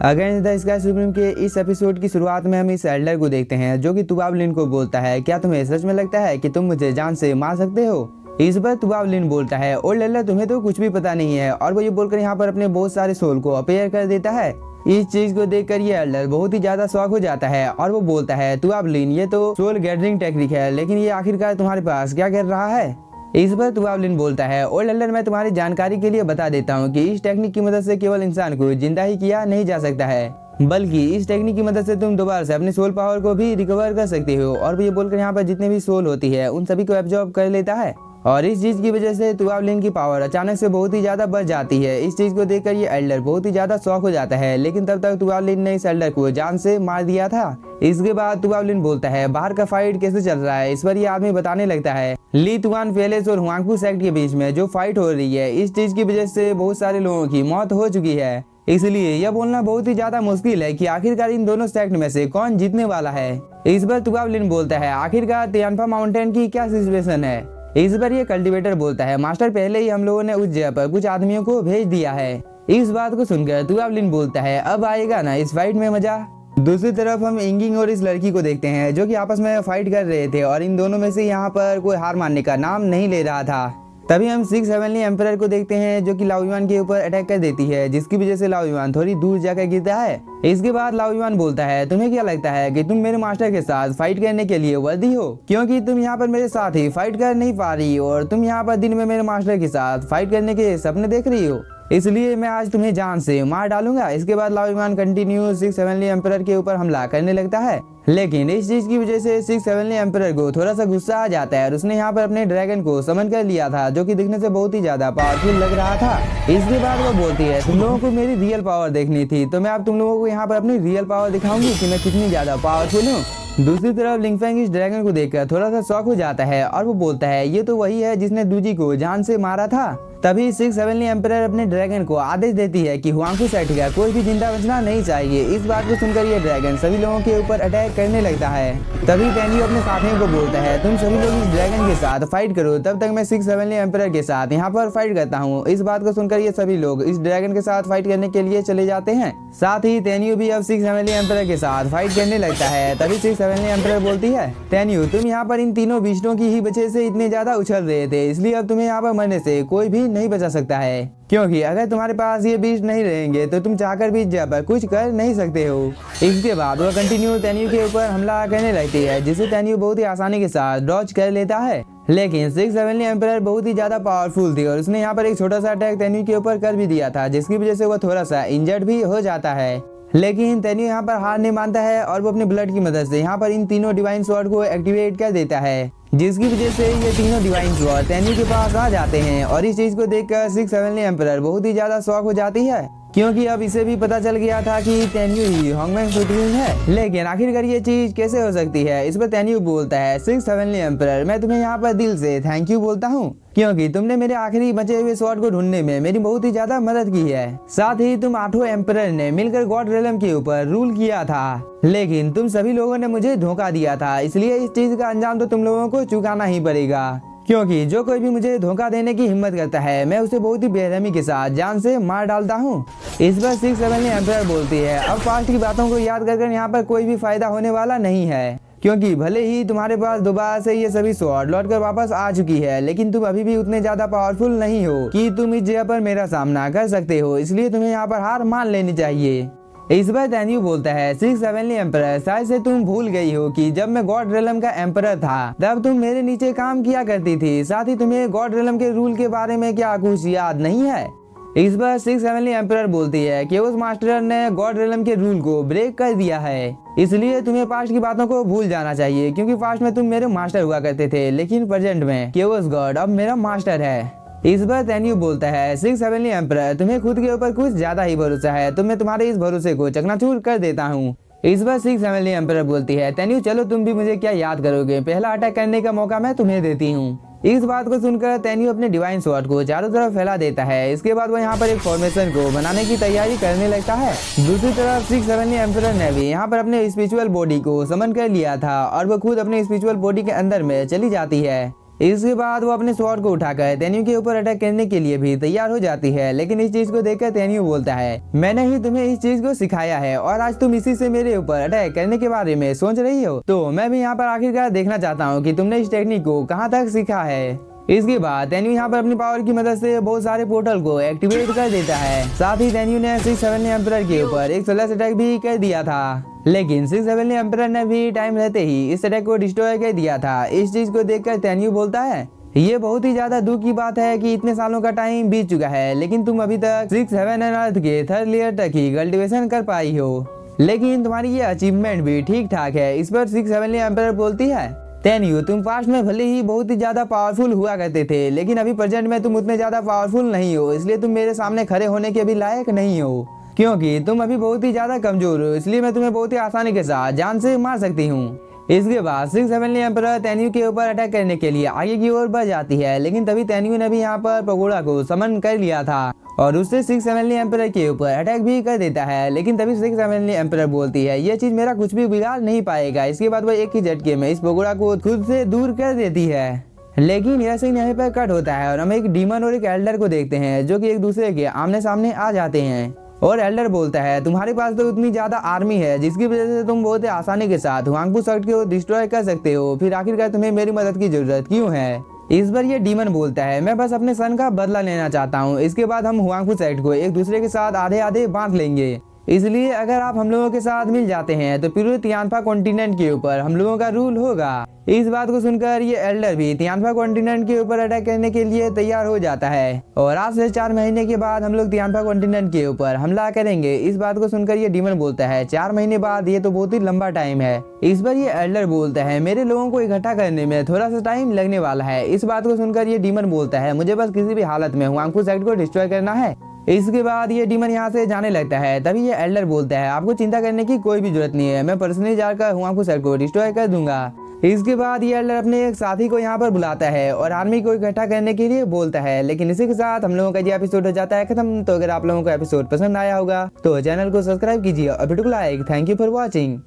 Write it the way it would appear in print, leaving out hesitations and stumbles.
Against the sky supreme के इस episode की शुरुआत में हम इस एल्डर को देखते हैं जो कि तुबावलिन को बोलता है, क्या तुम्हें सच में लगता है कि तुम मुझे जान से मार सकते हो। इस पर तुबावलिन बोलता है, ओल्ड एल्डर तुम्हें तो कुछ भी पता नहीं है, और वो ये बोलकर यहाँ पर अपने बहुत सारे सोल को अपेयर कर देता है। इस चीज को देखकर ये एल्डर बहुत ही ज्यादा शॉक हो जाता है और वो बोलता है, तुबावलिन ये तो सोल गैदरिंग टेक्निक है, लेकिन ये आखिरकार तुम्हारे पास क्या कर रहा है। इस पर तुबावलिन बोलता है, ओल्ड एल्डर मैं तुम्हारी जानकारी के लिए बता देता हूँ कि इस टेक्निक की मदद से केवल इंसान को जिंदा ही किया नहीं जा सकता है, बल्कि इस टेक्निक की मदद से तुम दोबारा से अपने सोल पावर को भी रिकवर कर सकते हो। और ये बोलकर यहाँ पर जितने भी सोल होती है उन सभी को एब्जॉर्ब कर लेता है और इस चीज की वजह से तुबावलिन की पावर अचानक से बहुत ही ज्यादा बढ़ जाती है। इस चीज को देखकर ये एल्डर बहुत ही ज्यादा शॉक हो जाता है, लेकिन तब तक तुबावलिन ने इस एल्डर को जान से मार दिया था। इसके बाद तुबावलिन बोलता है, बाहर का फाइट कैसे चल रहा है। इस पर ये आदमी बताने लगता है, ली तुआन पैलेस और हुआंगफू सेक्ट के बीच में जो फाइट हो रही है, इस चीज की वजह से बहुत सारे लोगों की मौत हो चुकी है, इसलिए यह बोलना बहुत ही ज्यादा मुश्किल है कि आखिरकार इन दोनों सेक्ट में से कौन जीतने वाला है। इस पर तुबावलिन बोलता है, आखिरकार तियानफा माउंटेन की क्या सिचुएशन है। इस पर ये कल्टीवेटर बोलता है, मास्टर पहले ही हम लोगों ने उस जगह पर कुछ आदमियों को भेज दिया है। इस बात को सुनकर तुबावलिन बोलता है, अब आएगा ना इस फाइट में मजा। दूसरी तरफ हम इंगिंग और इस लड़की को देखते हैं जो कि आपस में फाइट कर रहे थे और इन दोनों में से यहाँ पर कोई हार मानने का नाम नहीं ले रहा था। तभी हम 6 हेवनली एम्परर को देखते हैं जो कि लाओ युआन के ऊपर अटैक कर देती है, जिसकी वजह से लाओ युआन थोड़ी दूर जाकर गिरता है। इसके बाद लाओ युआन बोलता है, तुम्हें क्या लगता है कि तुम मेरे मास्टर के साथ फाइट करने के लिए वर्दी हो, क्योंकि तुम यहाँ पर मेरे साथ ही फाइट कर नहीं पा रही हो और तुम यहाँ पर दिन में मेरे मास्टर के साथ फाइट करने के सपने देख रही हो, इसलिए मैं आज तुम्हें जान से मार डालूंगा। इसके बाद लाओ युआन कंटिन्यू 6 हेवनली एम्परर के ऊपर हमला करने लगता है, लेकिन इस चीज की वजह से 6 हेवनली एम्परर को थोड़ा सा गुस्सा आ जाता है और उसने यहाँ पर अपने ड्रैगन को समन कर लिया था जो कि दिखने से बहुत ही ज्यादा पावरफुल लग रहा था। इसके बाद वो बोलती है, तुम लोगों को मेरी रियल पावर देखनी थी, तो मैं अब तुम लोगों को यहाँ पर अपनी रियल पावर दिखाऊंगी कि मैं कितनी ज्यादा पावरफुल हूँ। दूसरी तरफ लिंगफेंग इस ड्रैगन को देखकर थोड़ा सा शॉक हो जाता है और वो बोलता है, ये तो वही है जिसने दूजी को जान से मारा था। तभी 6 हेवनली एम्परर अपने ड्रैगन को आदेश देती है कि हुआंगफू सेक्ट का कोई भी जिंदा बचना नहीं चाहिए। इस बात को सुनकर ये ड्रैगन सभी लोगों के ऊपर अटैक करने लगता है। तभी टेन्यू अपने साथियों को बोलता है, तुम सभी लोग इस ड्रैगन के साथ फाइट करो, तब तक मैं 6 हेवनली एम्परर के साथ यहाँ पर फाइट करता हूँ। इस बात को सुनकर ये सभी लोग इस ड्रैगन के साथ फाइट करने के लिए चले जाते हैं। साथ ही टेन्यू भी अब 6 हेवनली एम्परर के साथ फाइट करने लगता है। तभी 6 हेवनली एम्परर बोलती है, टेन्यू तुम यहाँ पर इन तीनों बीस्टों की ही वजह से इतने ज्यादा उछल रहे थे, इसलिए अब तुम्हें यहाँ पर मरने से कोई भी नहीं बचा सकता है, क्योंकि अगर तुम्हारे पास ये बीस्ट नहीं रहेंगे तो तुम चाहकर भी जब कुछ कर नहीं सकते हो। इसके बाद वह कंटिन्यू टेन्यू के ऊपर हमला करने लगती है, जिसे टेन्यू बहुत ही आसानी के साथ डॉज कर लेता है। लेकिन 6 हेवनली एम्परर बहुत ही ज्यादा पावरफुल थी और उसने यहाँ पर एक छोटा सा अटैक टेन्यू के ऊपर कर भी दिया था, जिसकी वजह से वह थोड़ा सा इंजर्ड भी हो जाता है। लेकिन टेन्यू यहाँ पर हार नहीं मानता है और वो अपने ब्लड की मदद से यहाँ पर इन तीनों डिवाइन स्वॉर्ड को एक्टिवेट कर देता है, जिसकी वजह से ये तीनों डिवाइन स्वॉर्ड टेन्यू के पास आ जाते हैं। और इस चीज को देखकर 6 हेवनली एम्परर बहुत ही ज्यादा शॉक हो जाती है, क्योंकि अब इसे भी पता चल गया था कि टेन्यू ही होंगमेंग सुप्रीम है। लेकिन आखिरकार ये चीज कैसे हो सकती है। इस पर टेन्यू बोलता है, 6 हेवनली एम्परर मैं तुम्हें यहाँ पर दिल से थैंक यू बोलता हूँ, क्योंकि तुमने मेरे आखिरी बचे हुए स्वॉर्ड को ढूंढने में मेरी बहुत ही ज्यादा मदद की है। साथ ही तुम 8 एम्परर ने मिलकर गॉड रेलम के ऊपर रूल किया था, लेकिन तुम सभी लोगों ने मुझे धोखा दिया था, इसलिए इस चीज का अंजाम तो तुम लोगों को चुकाना ही पड़ेगा, क्योंकि जो कोई भी मुझे धोखा देने की हिम्मत करता है मैं उसे बहुत ही बेरहमी के साथ जान से मार डालता हूँ। इस पर 6 हेवनली एम्परर बोलती है, अब पास्ट की बातों को याद कर यहाँ पर कोई भी फायदा होने वाला नहीं है, क्योंकि भले ही तुम्हारे पास दोबारा से ये सभी स्वॉर्ड लौट कर वापस आ चुकी है, लेकिन तुम अभी भी उतने ज्यादा पावरफुल नहीं हो कि तुम इस जगह पर मेरा सामना कर सकते हो, इसलिए तुम्हें यहाँ पर हार मान लेनी चाहिए। इस बार टेन्यू बोलता है, 6 हेवनली एम्परर शायद से तुम भूल गई हो कि जब मैं गॉड रेलम का एम्परर था तब तुम मेरे नीचे काम किया करती थी, साथ ही तुम्हें गॉड रेलम के रूल के बारे में क्या कुछ याद नहीं है। इस बार 6 हेवनली एम्परर बोलती है कि उस मास्टर ने गॉड रेलम के रूल को ब्रेक कर दिया है, इसलिए तुम्हें पास्ट की बातों को भूल जाना चाहिए, क्योंकि पास्ट में तुम मेरे मास्टर हुआ करते थे, लेकिन प्रेजेंट में केओस गॉड अब मेरा मास्टर है। इस बार टेन्यू बोलता है, 6 हेवनली एम्परर तुम्हें खुद के ऊपर कुछ ज्यादा ही भरोसा है, तो मैं तुम्हारे इस भरोसे को चकनाचूर कर देता हूँ। इस बार 6 हेवनली एम्परर बोलती है, टेन्यू चलो तुम भी मुझे क्या याद करोगे, पहला अटैक करने का मौका मैं तुम्हें देती हूँ। इस बात को सुनकर टेन्यू अपने डिवाइन स्वॉर्ड को चारों तरफ फैला देता है। इसके बाद वो यहाँ पर एक फॉर्मेशन को बनाने की तैयारी करने लगता है। दूसरी तरफ 6 हेवनली एम्परर ने भी यहाँ पर अपने स्पिरिचुअल बॉडी को समन कर लिया था और वो खुद अपने स्पिरिचुअल बॉडी के अंदर में चली जाती है। इसके बाद वो अपने स्वॉर्ड को उठाकर तेन्यू के ऊपर अटैक करने के लिए भी तैयार हो जाती है, लेकिन इस चीज को देखकर तेन्यू बोलता है मैंने ही तुम्हें इस चीज को सिखाया है और आज तुम इसी से मेरे ऊपर अटैक करने के बारे में सोच रही हो। तो मैं भी यहाँ पर आखिरकार देखना चाहता हूँ कि तुमने इस टेक्निक को कहाँ तक सीखा है। इसके बाद तेन्यू यहाँ पर अपनी पावर की मदद से बहुत सारे पोर्टल को एक्टिवेट कर देता है। साथ ही तेन्यू ने 6-7 एम्परर के ऊपर एक स्लैश अटैक भी कर दिया था, लेकिन 6-7 एम्परर ने भी टाइम रहते ही इस अटैक को डिस्ट्रॉय कर दिया था। इस चीज को देखकर तेन्यू बोलता है ये बहुत ही ज्यादा दुख की बात है कि इतने सालों का टाइम बीत चुका है, लेकिन तुम अभी तक 6-7 अर्थ के 3rd लेयर तक ही कल्टीवेशन कर पाई हो, लेकिन तुम्हारी ये अचीवमेंट भी ठीक ठाक है। इस पर 6-7 एम्परर बोलती है तेन्यू तुम पास्ट में भले ही बहुत ही ज्यादा पावरफुल हुआ करते थे, लेकिन अभी प्रेजेंट में तुम उतने ज्यादा पावरफुल नहीं हो, इसलिए तुम मेरे सामने खड़े होने के भी लायक नहीं हो, क्योंकि तुम अभी बहुत ही ज्यादा कमजोर हो, इसलिए मैं तुम्हें बहुत ही आसानी के साथ जान से मार सकती हूँ। इसके बाद 6-7 एम्परर तेन्यू के ऊपर अटैक करने के लिए आगे की ओर बढ़ जाती है, लेकिन तभी तेन्यू ने भी यहाँ पर पगोड़ा को समन कर लिया था और उससे 6-7 एम्परर के ऊपर अटैक भी कर देता है, लेकिन तभी 6-7 एम्परर बोलती है ये चीज मेरा कुछ भी बिगाड़ नहीं पाएगा। इसके बाद वो एक ही झटके में इस पगोड़ा को खुद से दूर कर देती है, लेकिन यह सीन यहाँ पर कट होता है और हम एक डीमन और एक एल्डर को देखते हैं जो कि एक दूसरे के आमने सामने आ जाते हैं। और एल्डर बोलता है तुम्हारे पास तो इतनी ज्यादा आर्मी है जिसकी वजह से तुम बहुत ही आसानी के साथ हुआंगफू सेक्ट को डिस्ट्रॉय कर सकते हो, फिर आखिरकार तुम्हें मेरी मदद की जरूरत क्यों है। इस बार ये डीमन बोलता है मैं बस अपने सन का बदला लेना चाहता हूँ, इसके बाद हम हुआंगफू सेक्ट को एक दूसरे के साथ आधे आधे बांट लेंगे, इसलिए अगर आप हम लोगों के साथ मिल जाते हैं तो पूरे तियानफा कॉन्टिनेंट के ऊपर हम लोगों का रूल होगा। इस बात को सुनकर ये एल्डर भी तियानफा कॉन्टिनेंट के ऊपर अटैक करने के लिए तैयार हो जाता है और आज से 4 महीने के बाद हम लोग तियानफा कॉन्टिनेंट के ऊपर हमला करेंगे। इस बात को सुनकर ये डीमन बोलता है 4 महीने बाद, ये तो बहुत ही लंबा टाइम है। इस बार ये एल्डर बोलता है मेरे लोगों को इकट्ठा करने में थोड़ा सा टाइम लगने वाला है। इस बात को सुनकर ये डीमन बोलता है मुझे बस किसी भी हालत में हुआंगफू सेक्ट को डिस्ट्रॉय करना है। इसके बाद ये डीमन यहाँ से जाने लगता है, तभी ये एल्डर बोलता है आपको चिंता करने की कोई भी जरूरत नहीं है, मैं पर्सनली जाकर हुआंगफू सेक्ट को डिस्ट्रॉय कर दूंगा। इसके बाद ये एल्डर अपने एक साथी को यहाँ पर बुलाता है और आर्मी को इकट्ठा करने के लिए बोलता है, लेकिन इसी के साथ हम लोगों का ये एपिसोड हो जाता है खत्म। तो अगर आप लोगों को एपिसोड पसंद आया होगा तो चैनल को सब्सक्राइब कीजिए और वीडियो को like. Thank you for watching.